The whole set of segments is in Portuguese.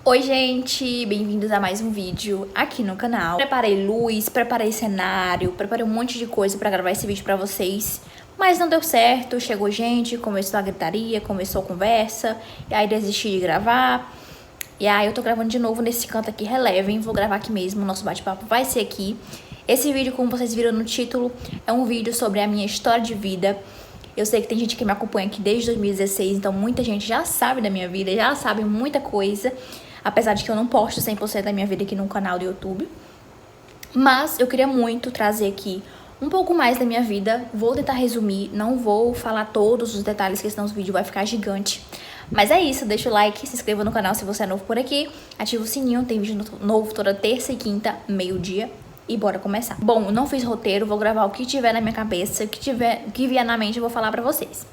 Oi gente, bem-vindos a mais um vídeo aqui no canal. Preparei luz, preparei cenário, preparei um monte de coisa pra gravar esse vídeo pra vocês, mas não deu certo, chegou gente, começou a gritaria, começou a conversa, e aí desisti de gravar. E aí eu tô gravando de novo nesse canto aqui, relevem, vou gravar aqui mesmo, o nosso bate-papo vai ser aqui. Esse vídeo, como vocês viram no título, é um vídeo sobre a minha história de vida. Eu sei que tem gente que me acompanha aqui desde 2016, então muita gente já sabe da minha vida, já sabe muita coisa. Apesar de que eu não posto 100% da minha vida aqui no canal do YouTube. Mas eu queria muito trazer aqui um pouco mais da minha vida. Vou tentar resumir, não vou falar todos os detalhes, que senão o vídeo vai ficar gigante. Mas é isso, deixa o like, se inscreva no canal se você é novo por aqui. Ativa o sininho, tem vídeo novo toda terça e quinta, meio-dia. E bora começar. Bom, eu não fiz roteiro, vou gravar o que tiver na minha cabeça, o que vier na mente eu vou falar pra vocês.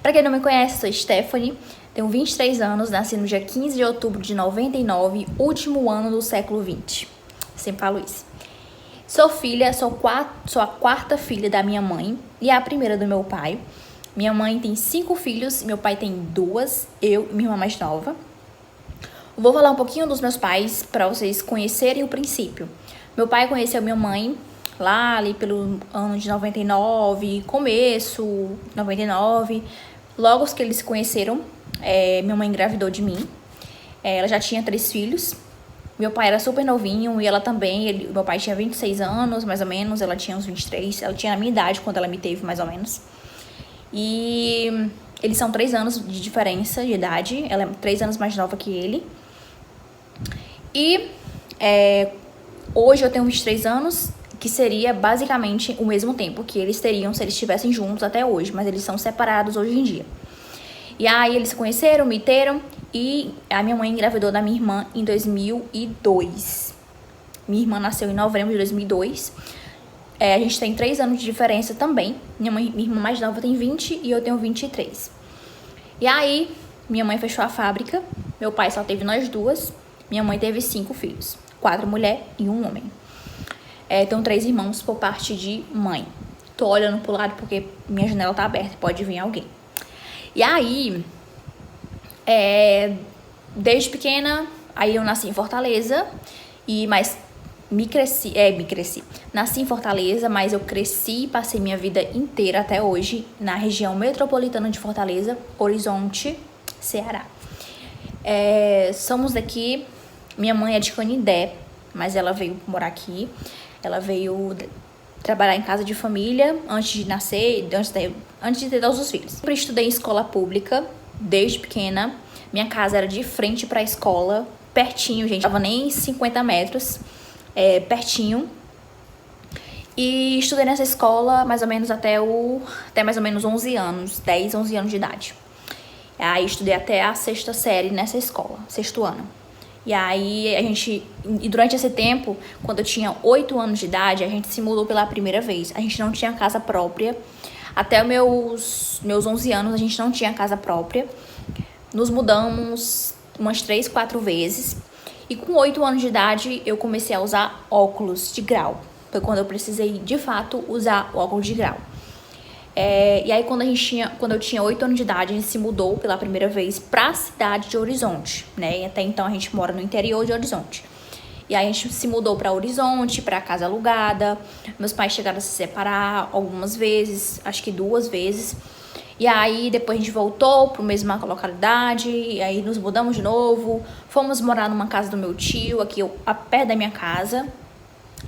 Pra quem não me conhece, eu sou Stephanie, tenho 23 anos, nasci no dia 15 de outubro de 99, último ano do século 20. Sempre falo isso. Sou filha, sou a quarta filha da minha mãe e a primeira do meu pai. Minha mãe tem 5 filhos, meu pai tem 2, eu e minha irmã mais nova. Vou falar um pouquinho dos meus pais para vocês conhecerem o princípio. Meu pai conheceu minha mãe lá ali pelo ano de 99, começo 99. Logo que eles se conheceram, minha mãe engravidou de mim. Ela já tinha 3 filhos. Meu pai era super novinho e ela também. Meu pai tinha 26 anos, mais ou menos. Ela tinha uns 23. Ela tinha a minha idade quando ela me teve, mais ou menos. E eles são 3 anos de diferença de idade. Ela é 3 anos mais nova que ele. E hoje eu tenho 23 anos, que seria basicamente o mesmo tempo que eles teriam se eles estivessem juntos até hoje, mas eles são separados hoje em dia. E aí eles se conheceram, me teram, e a minha mãe engravidou da minha irmã em 2002. Minha irmã nasceu em novembro de 2002. A gente tem 3 anos de diferença também. Minha irmã mais nova tem 20 e eu tenho 23. E aí, minha mãe fechou a fábrica, meu pai só teve nós duas, minha mãe teve 5 filhos, 4 mulheres e 1 homem. Tenho 3 irmãos por parte de mãe. Tô olhando pro lado porque minha janela tá aberta, pode vir alguém. E aí, desde pequena, aí eu nasci em Fortaleza, mas me cresci. Nasci em Fortaleza, mas eu cresci e passei minha vida inteira até hoje na região metropolitana de Fortaleza, Horizonte, Ceará. Somos daqui, minha mãe é de Canindé, mas ela veio morar aqui. Ela veio trabalhar em casa de família antes de nascer, antes de ter todos os filhos. Sempre estudei em escola pública, desde pequena. Minha casa era de frente para a escola, pertinho, gente. Não dava nem 50 metros, pertinho. E estudei nessa escola mais ou menos até mais ou menos 11 anos, 10, 11 anos de idade. Aí estudei até a 6ª série nessa escola, 6º ano. E aí e durante esse tempo, quando eu tinha 8 anos de idade, a gente se mudou pela primeira vez. A gente não tinha casa própria. Até meus 11 anos, a gente não tinha casa própria. Nos mudamos umas 3, 4 vezes. E com 8 anos de idade, eu comecei a usar óculos de grau. Foi quando eu precisei, de fato, usar o óculos de grau. E aí, quando eu tinha 8 anos de idade, a gente se mudou pela primeira vez pra cidade de Horizonte, né? E até então a gente mora no interior de Horizonte. E aí a gente se mudou pra Horizonte, pra casa alugada. Meus pais chegaram a se separar algumas vezes, acho que 2 vezes. E aí depois a gente voltou pra mesma localidade, e aí nos mudamos de novo. Fomos morar numa casa do meu tio, aqui perto da minha casa.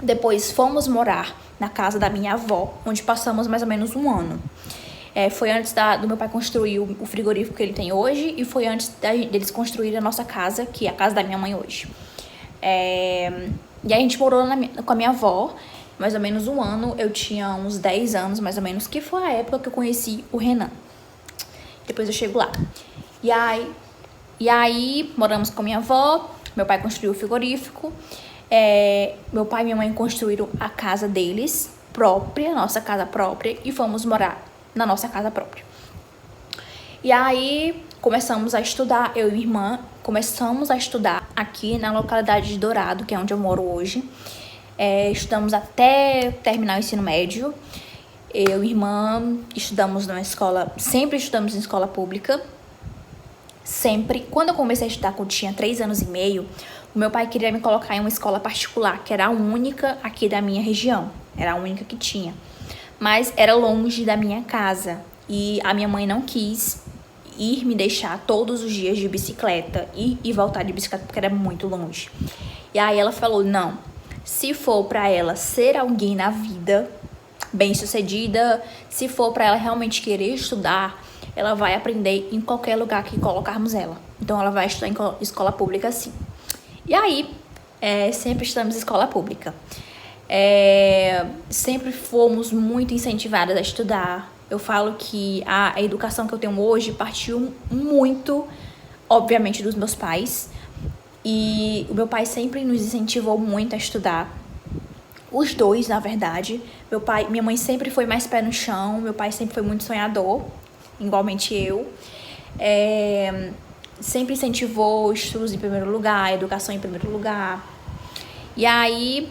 Depois fomos morar na casa da minha avó, onde passamos mais ou menos 1 ano. Foi antes do meu pai construir o frigorífico que ele tem hoje, e foi antes deles construírem a nossa casa, que é a casa da minha mãe hoje. E aí a gente morou com a minha avó, mais ou menos 1 ano. Eu tinha uns 10 anos, mais ou menos, que foi a época que eu conheci o Renan. Depois eu chego lá. E aí moramos com a minha avó, meu pai construiu o frigorífico. Meu pai e minha mãe construíram a casa deles própria, nossa casa própria, e fomos morar na nossa casa própria. E aí começamos a estudar, eu e minha irmã começamos a estudar aqui na localidade de Dourado, que é onde eu moro hoje. Estudamos até terminar o ensino médio. Eu e minha irmã estudamos numa escola, sempre estudamos em escola pública. sempre, quando eu comecei a estudar, quando eu tinha 3 anos e meio, o meu pai queria me colocar em uma escola particular, que era a única aqui da minha região. Era a única que tinha. Mas era longe da minha casa. E a minha mãe não quis ir me deixar todos os dias de bicicleta e voltar de bicicleta, porque era muito longe. E aí ela falou, não, se for pra ela ser alguém na vida, bem-sucedida, se for pra ela realmente querer estudar, ela vai aprender em qualquer lugar que colocarmos ela. Então ela vai estudar em escola pública, sim. E aí, sempre estudamos em escola pública. Sempre fomos muito incentivadas a estudar. Eu falo que a educação que eu tenho hoje partiu muito, obviamente, dos meus pais. E o meu pai sempre nos incentivou muito a estudar. Os dois, na verdade. Minha mãe sempre foi mais pé no chão. Meu pai sempre foi muito sonhador, igualmente eu. Sempre incentivou estudos em primeiro lugar, educação em primeiro lugar. E aí,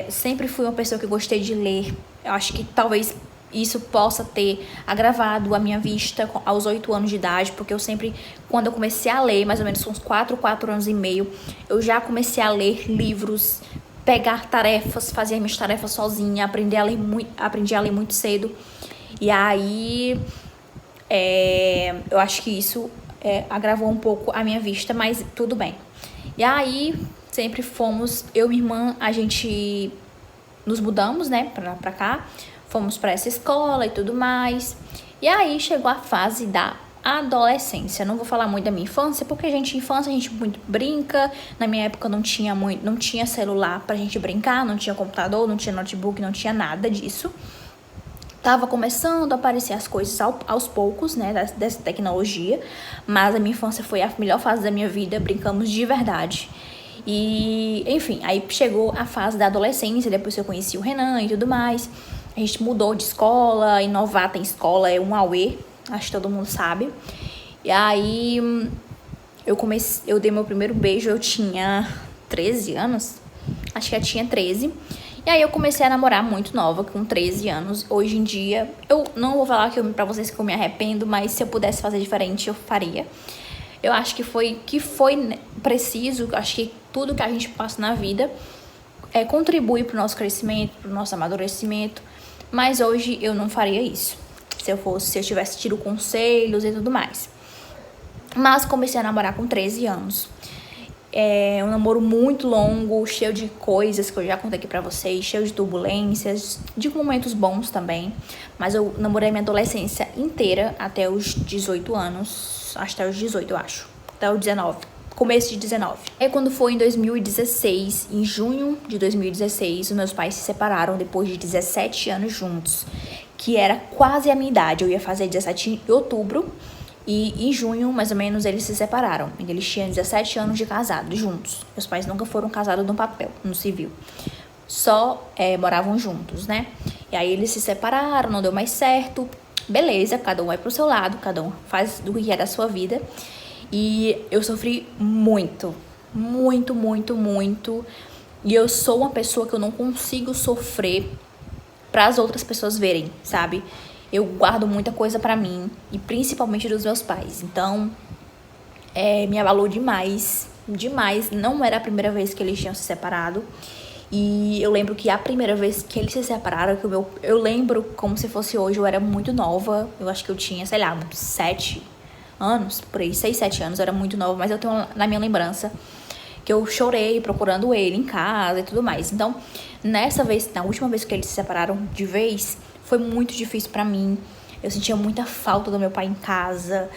sempre fui uma pessoa que gostei de ler. Eu acho que talvez isso possa ter agravado a minha vista aos 8 anos de idade, porque eu sempre, quando eu comecei a ler, mais ou menos uns 4 anos e meio, eu já comecei a ler livros, pegar tarefas, fazer minhas tarefas sozinha, aprendi a ler muito cedo. E aí, eu acho que isso agravou um pouco a minha vista, mas tudo bem. E aí, sempre fomos, eu e minha irmã, a gente nos mudamos, né, pra cá, fomos pra essa escola e tudo mais. E aí, chegou a fase da adolescência. Não vou falar muito da minha infância, porque, infância a gente muito brinca. Na minha época não tinha celular pra gente brincar, não tinha computador, não tinha notebook, não tinha nada disso. Tava começando a aparecer as coisas aos poucos, né, dessa tecnologia. Mas a minha infância foi a melhor fase da minha vida, brincamos de verdade. E, enfim, aí chegou a fase da adolescência, depois eu conheci o Renan e tudo mais. A gente mudou de escola, e novata em escola é um auê, acho que todo mundo sabe. E aí, eu dei meu primeiro beijo, eu tinha 13 anos, acho que eu tinha 13. E aí eu comecei a namorar muito nova, com 13 anos. Hoje em dia, eu não vou falar pra vocês que eu me arrependo, mas se eu pudesse fazer diferente, eu faria. Eu acho que foi preciso, acho que tudo que a gente passa na vida contribui pro nosso crescimento, pro nosso amadurecimento. Mas hoje eu não faria isso, se eu tivesse tido conselhos e tudo mais. Mas comecei a namorar com 13 anos. Um namoro muito longo, cheio de coisas que eu já contei aqui pra vocês, cheio de turbulências, de momentos bons também. Mas eu namorei minha adolescência inteira até os 18 anos, até os 18, eu acho, até os 19. Começo de 19. Quando foi em 2016, em junho de 2016, os meus pais se separaram depois de 17 anos juntos, que era quase a minha idade. Eu ia fazer 17 em outubro e em junho, mais ou menos, eles se separaram. Eles tinham 17 anos de casados juntos. Meus pais nunca foram casados no papel, no civil. Só moravam juntos, né? E aí eles se separaram, não deu mais certo. Beleza, cada um vai pro seu lado, cada um faz do que é da sua vida. E eu sofri muito, muito, muito, muito. E eu sou uma pessoa que eu não consigo sofrer para as outras pessoas verem, sabe? Eu guardo muita coisa pra mim, e principalmente dos meus pais. Então, me abalou demais, demais. Não era a primeira vez que eles tinham se separado. E eu lembro que a primeira vez que eles se separaram, eu lembro como se fosse hoje, eu era muito nova. Eu acho que eu tinha, sei lá, uns 7 anos, por aí, 6, 7 anos, eu era muito nova, mas eu tenho na minha lembrança que eu chorei procurando ele em casa e tudo mais. Então, na última vez que eles se separaram de vez, foi muito difícil pra mim. Eu sentia muita falta do meu pai em casa,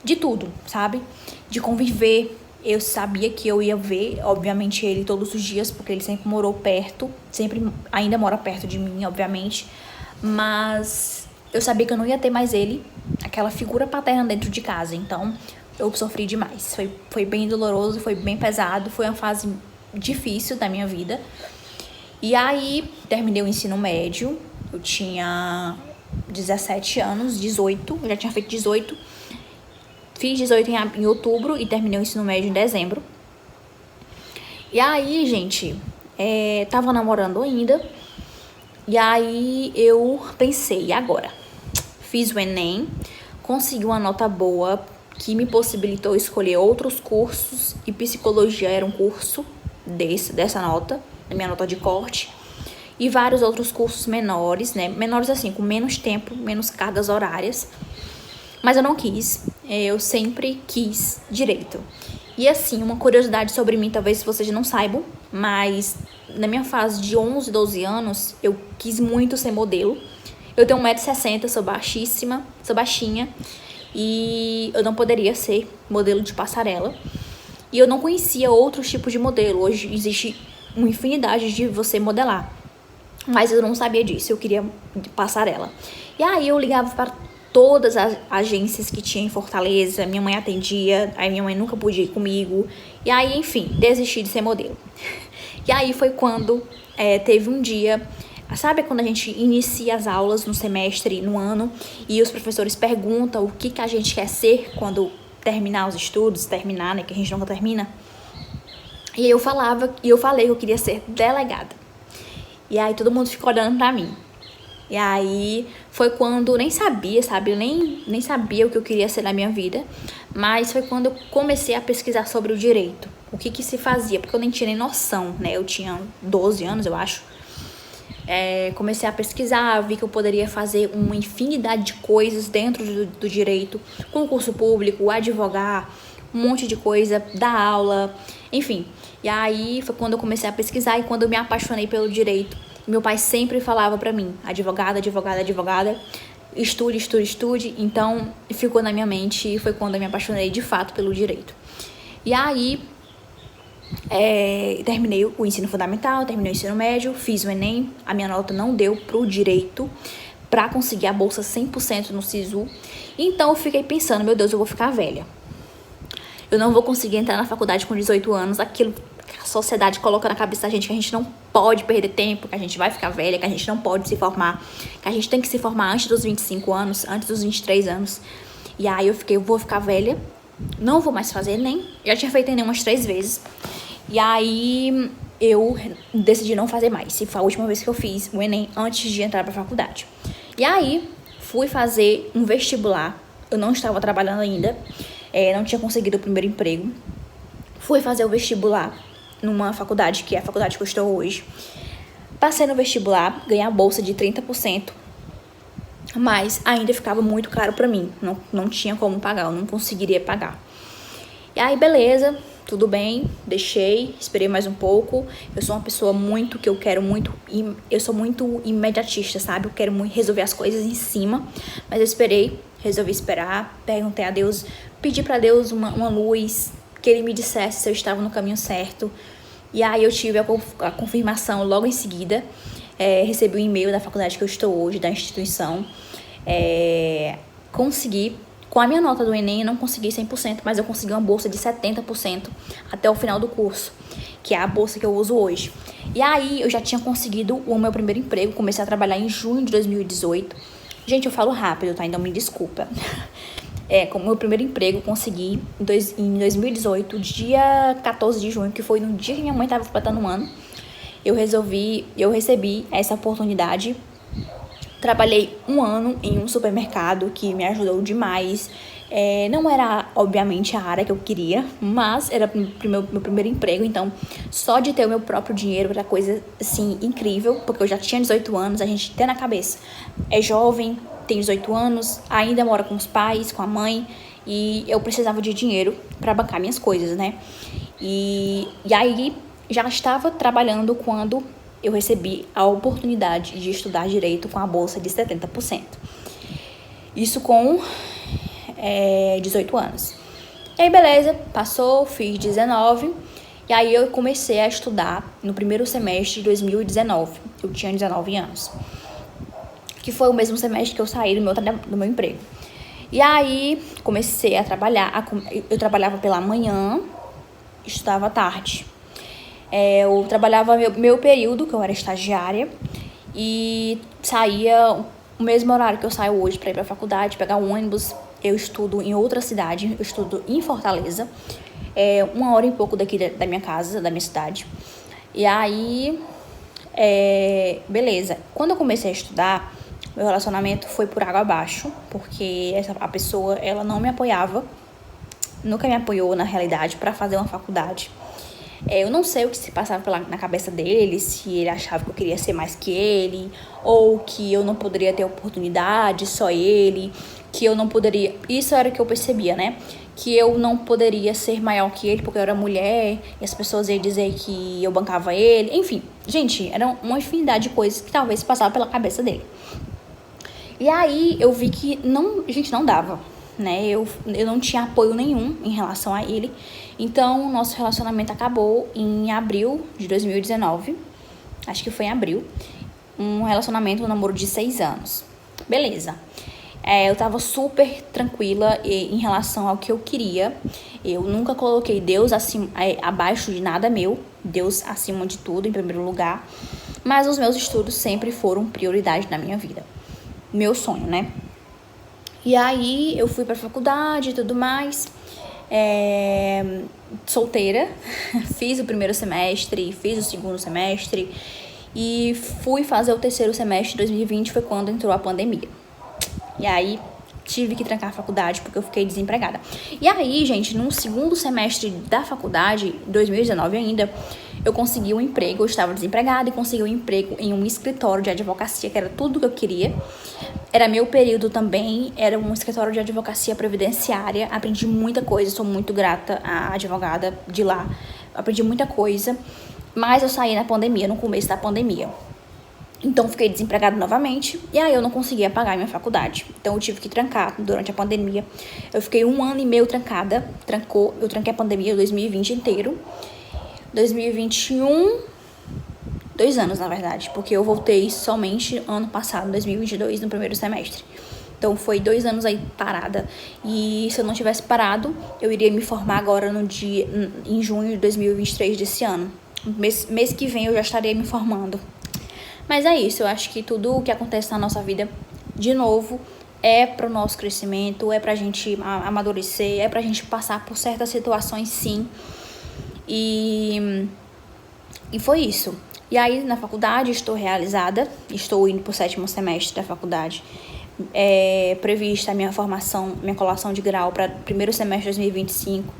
de tudo, sabe? De conviver. Eu sabia que eu ia ver, obviamente, ele todos os dias, porque ele sempre morou perto, ainda mora perto de mim, obviamente, mas eu sabia que eu não ia ter mais ele, aquela figura paterna dentro de casa. Então eu sofri demais, foi bem doloroso, foi bem pesado, foi uma fase difícil da minha vida. E aí terminei o ensino médio, eu tinha 17 anos, 18, eu já tinha feito 18. Fiz 18 em outubro e terminei o ensino médio em dezembro. E aí, gente, tava namorando ainda. E aí eu pensei, e agora? Fiz o Enem, consegui uma nota boa, que me possibilitou escolher outros cursos, e psicologia era um curso dessa nota, da minha nota de corte, e vários outros cursos menores, né? Menores assim, com menos tempo, menos cargas horárias. Mas eu não quis, eu sempre quis direito. E assim, uma curiosidade sobre mim, talvez vocês não saibam, mas na minha fase de 11, 12 anos, eu quis muito ser modelo. Eu tenho 1,60 m, sou baixíssima, sou baixinha, e eu não poderia ser modelo de passarela. E eu não conhecia outros tipos de modelo. Hoje existe uma infinidade de você modelar, mas eu não sabia disso, eu queria passarela. E aí eu ligava para todas as agências que tinha em Fortaleza, minha mãe atendia, aí minha mãe nunca podia ir comigo, e aí, enfim, desisti de ser modelo. E aí foi quando teve um dia, sabe quando a gente inicia as aulas no semestre, no ano, e os professores perguntam o que a gente quer ser quando terminar os estudos, né, que a gente nunca termina. E eu falei que eu queria ser delegada. E aí todo mundo ficou olhando pra mim. E aí foi quando, nem sabia, sabe? Eu nem sabia o que eu queria ser na minha vida. Mas foi quando eu comecei a pesquisar sobre o direito. O que se fazia, porque eu nem tinha nem noção, né? Eu tinha 12 anos, eu acho. Comecei a pesquisar, vi que eu poderia fazer uma infinidade de coisas dentro do direito. Concurso público, advogar, um monte de coisa, dar aula, enfim. E aí foi quando eu comecei a pesquisar e quando eu me apaixonei pelo direito. Meu pai sempre falava pra mim, advogada, advogada, advogada, estude, estude, estude. Então, ficou na minha mente e foi quando eu me apaixonei de fato pelo direito. E aí, terminei o ensino fundamental, terminei o ensino médio, fiz o Enem. A minha nota não deu pro direito pra conseguir a bolsa 100% no SISU. Então, eu fiquei pensando, meu Deus, eu vou ficar velha. Eu não vou conseguir entrar na faculdade com 18 anos, aquilo que a sociedade coloca na cabeça da gente, que a gente não pode perder tempo, que a gente vai ficar velha, que a gente não pode se formar, que a gente tem que se formar antes dos 25 anos, antes dos 23 anos. E aí eu vou ficar velha, não vou mais fazer Enem, já tinha feito Enem umas 3 vezes. E aí eu decidi não fazer mais, e foi a última vez que eu fiz o Enem antes de entrar pra faculdade. E aí fui fazer um vestibular, eu não estava trabalhando ainda, não tinha conseguido o primeiro emprego. Fui fazer o vestibular numa faculdade, que é a faculdade que eu estou hoje. Passei no vestibular, ganhei a bolsa de 30%, mas ainda ficava muito caro pra mim. Não tinha como pagar, eu não conseguiria pagar. E aí, beleza, tudo bem, deixei, esperei mais um pouco. Eu sou uma pessoa que eu quero muito, eu sou muito imediatista, sabe? Eu quero muito resolver as coisas em cima, mas eu esperei, resolvi esperar, perguntei a Deus, pedi pra Deus uma luz, que ele me dissesse se eu estava no caminho certo. E aí eu tive a confirmação logo em seguida. Recebi um e-mail da faculdade que eu estou hoje, da instituição. Consegui, com a minha nota do Enem, eu não consegui 100%, mas eu consegui uma bolsa de 70% até o final do curso, que é a bolsa que eu uso hoje. E aí eu já tinha conseguido o meu primeiro emprego, comecei a trabalhar em junho de 2018. Gente, eu falo rápido, tá? Então me desculpa. Como meu primeiro emprego, consegui em 2018, dia 14 de junho, que foi no dia que minha mãe estava completando um ano. Eu recebi essa oportunidade. Trabalhei um ano em um supermercado que me ajudou demais. Não era, obviamente, a área que eu queria, mas era meu primeiro emprego, então só de ter o meu próprio dinheiro era coisa, assim, incrível, porque eu já tinha 18 anos, a gente tem na cabeça, é jovem, tem 18 anos, ainda mora com os pais, com a mãe, e eu precisava de dinheiro para bancar minhas coisas, né? E aí já estava trabalhando quando eu recebi a oportunidade de estudar direito com a bolsa de 70%. Isso com 18 anos. E aí, beleza, passou, fiz 19, e aí eu comecei a estudar no primeiro semestre de 2019. Eu tinha 19 anos. Que foi o mesmo semestre que eu saí do meu emprego. E aí, comecei a trabalhar. Eu trabalhava pela manhã, estudava à tarde. Eu trabalhava meu período, que eu era estagiária, e saía o mesmo horário que eu saio hoje para ir para a faculdade, pegar um ônibus. Eu estudo em outra cidade, eu estudo em Fortaleza, 1 hora e pouco daqui da minha casa, da minha cidade. E aí, beleza. Quando eu comecei a estudar, meu relacionamento foi por água abaixo, porque a pessoa, ela não me apoiava nunca me apoiou na realidade para fazer uma faculdade. Eu não sei o que se passava na cabeça dele, se ele achava que eu queria ser mais que ele, ou que eu não poderia ter oportunidade, só ele, que eu não poderia... Isso era o que eu percebia, né? Que eu não poderia ser maior que ele porque eu era mulher, e as pessoas iam dizer que eu bancava ele. Enfim, gente, era uma infinidade de coisas que talvez passavam pela cabeça dele. E aí eu vi que não dava, né? Eu não tinha apoio nenhum em relação a ele. Então, nosso relacionamento acabou em abril de 2019. Acho que foi em abril. Um namoro de 6 anos. Beleza. Eu tava super tranquila em relação ao que eu queria. Eu nunca coloquei Deus abaixo de nada meu. Deus acima de tudo, em primeiro lugar. Mas os meus estudos sempre foram prioridade na minha vida. Meu sonho, né? E aí eu fui pra faculdade e tudo mais. Solteira. Fiz o primeiro semestre, fiz o segundo semestre. E fui fazer o terceiro semestre de 2020, foi quando entrou a pandemia. E aí tive que trancar a faculdade porque eu fiquei desempregada. E aí, gente, no segundo semestre da faculdade, 2019 ainda, eu consegui um emprego. Eu estava desempregada e consegui um emprego em um escritório de advocacia, que era tudo que eu queria. Era meu período também, era um escritório de advocacia previdenciária. Aprendi muita coisa, sou muito grata à advogada de lá. Aprendi muita coisa, mas eu saí na pandemia, no começo da pandemia. Então, fiquei desempregada novamente, e aí eu não conseguia pagar a minha faculdade. Então, eu tive que trancar durante a pandemia. Eu fiquei 1 ano e meio trancada. Eu tranquei a pandemia 2020 inteiro. 2021, 2 anos, na verdade, porque eu voltei somente ano passado, 2022, no primeiro semestre. Então, foi 2 anos aí parada. E se eu não tivesse parado, eu iria me formar agora em junho de 2023 desse ano. Mês que vem eu já estaria me formando. Mas é isso, eu acho que tudo o que acontece na nossa vida, de novo, é pro nosso crescimento, é pra gente amadurecer, é pra gente passar por certas situações, sim. E foi isso. E aí, na faculdade, estou realizada, estou indo pro 7º semestre da faculdade. É prevista a minha formação, minha colação de grau para primeiro semestre de 2025.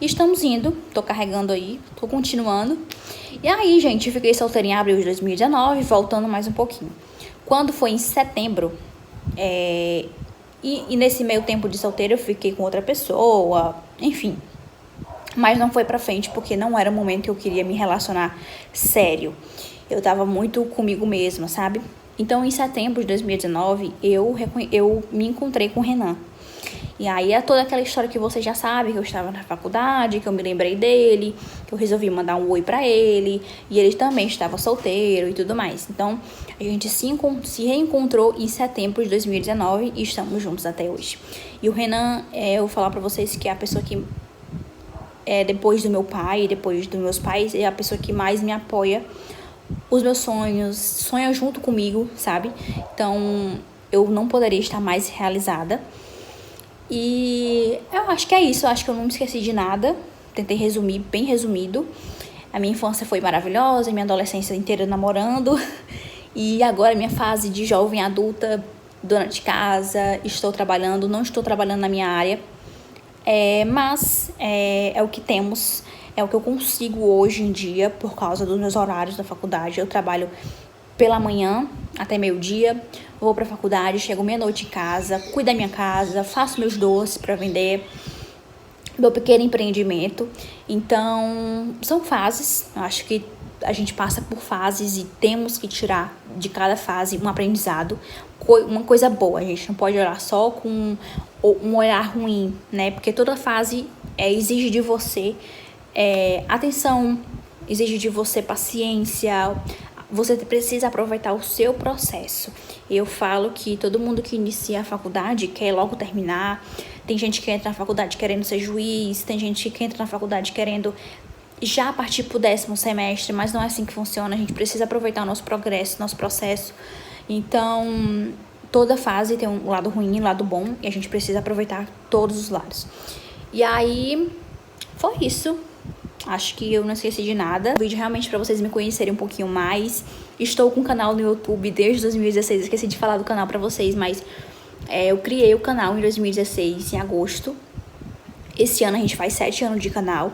E estamos indo, tô carregando aí, tô continuando. E aí, gente, eu fiquei solteira em abril de 2019, voltando mais um pouquinho. Quando foi em setembro, e nesse meio tempo de solteira eu fiquei com outra pessoa, enfim. Mas não foi pra frente, porque não era o momento que eu queria me relacionar sério. Eu tava muito comigo mesma, sabe? Então, em setembro de 2019, eu me encontrei com o Renan. E aí é toda aquela história que você já sabe, que eu estava na faculdade, que eu me lembrei dele, que eu resolvi mandar um oi pra ele, e ele também estava solteiro e tudo mais. Então, a gente se reencontrou em setembro de 2019 e estamos juntos até hoje. E o Renan, eu vou falar pra vocês que é a pessoa que, depois do meu pai, depois dos meus pais, é a pessoa que mais me apoia os meus sonhos, sonha junto comigo, sabe? Então, eu não poderia estar mais realizada. E eu acho que é isso, eu acho que eu não me esqueci de nada. Tentei resumir, bem resumido. A minha infância foi maravilhosa, minha adolescência inteira namorando. E agora minha fase de jovem adulta, dona de casa, estou trabalhando, não estou trabalhando na minha área. Mas é o que temos, é o que eu consigo hoje em dia por causa dos meus horários da faculdade. Eu trabalho pela manhã até meio-dia, vou pra faculdade, chego meia-noite em casa, cuido da minha casa, faço meus doces pra vender, meu pequeno empreendimento. Então, são fases. Eu acho que a gente passa por fases e temos que tirar de cada fase um aprendizado, uma coisa boa. A gente não pode olhar só com um olhar ruim, né? Porque toda fase exige de você atenção, exige de você paciência. Você precisa aproveitar o seu processo. Eu falo que todo mundo que inicia a faculdade quer logo terminar. Tem gente que entra na faculdade querendo ser juiz, tem gente que entra na faculdade querendo já partir pro 10º semestre, mas não é assim que funciona. A gente precisa aproveitar o nosso progresso, nosso processo. Então, toda fase tem um lado ruim e um lado bom, e a gente precisa aproveitar todos os lados. E aí, foi isso. Acho que eu não esqueci de nada. O vídeo realmente pra vocês me conhecerem um pouquinho mais. Estou com um canal no YouTube desde 2016. Esqueci de falar do canal pra vocês, mas eu criei o canal em 2016, em agosto. Esse ano a gente faz 7 anos de canal.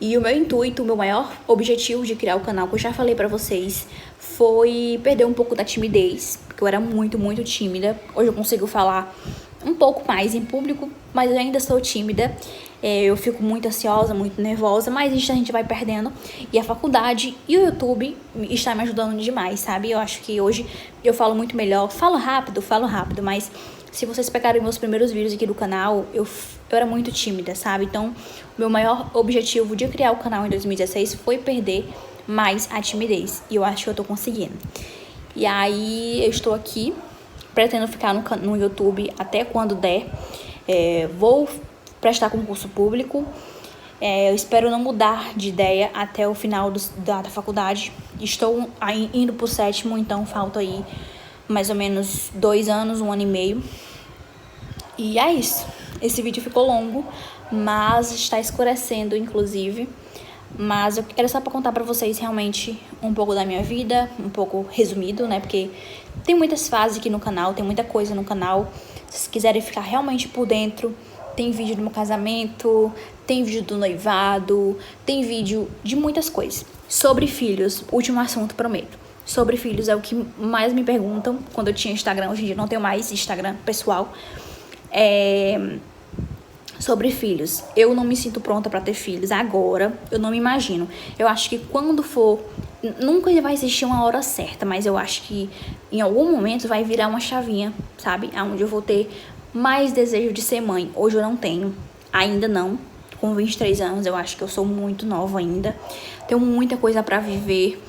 E o meu intuito, o meu maior objetivo de criar o canal, que eu já falei pra vocês, foi perder um pouco da timidez, porque eu era muito, muito tímida. Hoje eu consigo falar um pouco mais em público, mas eu ainda sou tímida. Eu fico muito ansiosa, muito nervosa, mas isso a gente vai perdendo. E a faculdade e o YouTube está me ajudando demais, sabe? Eu acho que hoje eu falo muito melhor. Falo rápido, mas se vocês pegarem meus primeiros vídeos aqui do canal, eu era muito tímida, sabe? Então, o meu maior objetivo de criar o canal em 2016 foi perder mais a timidez. E eu acho que eu tô conseguindo. E aí, eu estou aqui, pretendo ficar no YouTube até quando der. Vou prestar concurso público. Eu espero não mudar de ideia até o final da faculdade. Estou indo pro 7º, então falta aí mais ou menos 2 anos, 1 ano e meio. E é isso. Esse vídeo ficou longo, mas está escurecendo, inclusive. Mas eu era só pra contar pra vocês realmente um pouco da minha vida, um pouco resumido, né? Porque tem muitas fases aqui no canal, tem muita coisa no canal. Se vocês quiserem ficar realmente por dentro, tem vídeo do meu casamento, tem vídeo do noivado, tem vídeo de muitas coisas. Sobre filhos, último assunto, prometo. Sobre filhos é o que mais me perguntam quando eu tinha Instagram. Hoje em dia não tenho mais Instagram pessoal. Sobre filhos, eu não me sinto pronta pra ter filhos agora, eu não me imagino. Eu acho que quando for, nunca vai existir uma hora certa, mas eu acho que em algum momento vai virar uma chavinha, sabe? Onde eu vou ter mais desejo de ser mãe. Hoje eu não tenho, ainda não. Com 23 anos eu acho que eu sou muito nova ainda. Tenho muita coisa pra viver.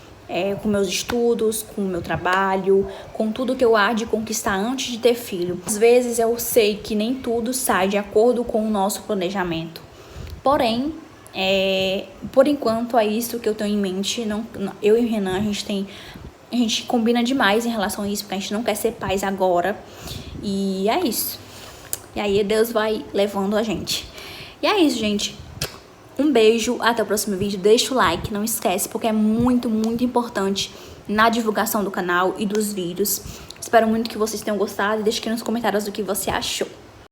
Com meus estudos, com o meu trabalho, com tudo que eu há de conquistar antes de ter filho. Às vezes eu sei que nem tudo sai de acordo com o nosso planejamento. Porém, por enquanto é isso que eu tenho em mente. Eu e o Renan, a gente combina demais em relação a isso, porque a gente não quer ser pais agora. E é isso. E aí Deus vai levando a gente. E é isso, gente. Um beijo, até o próximo vídeo, deixa o like, não esquece, porque é muito, muito importante na divulgação do canal e dos vídeos. Espero muito que vocês tenham gostado e deixe aqui nos comentários o que você achou.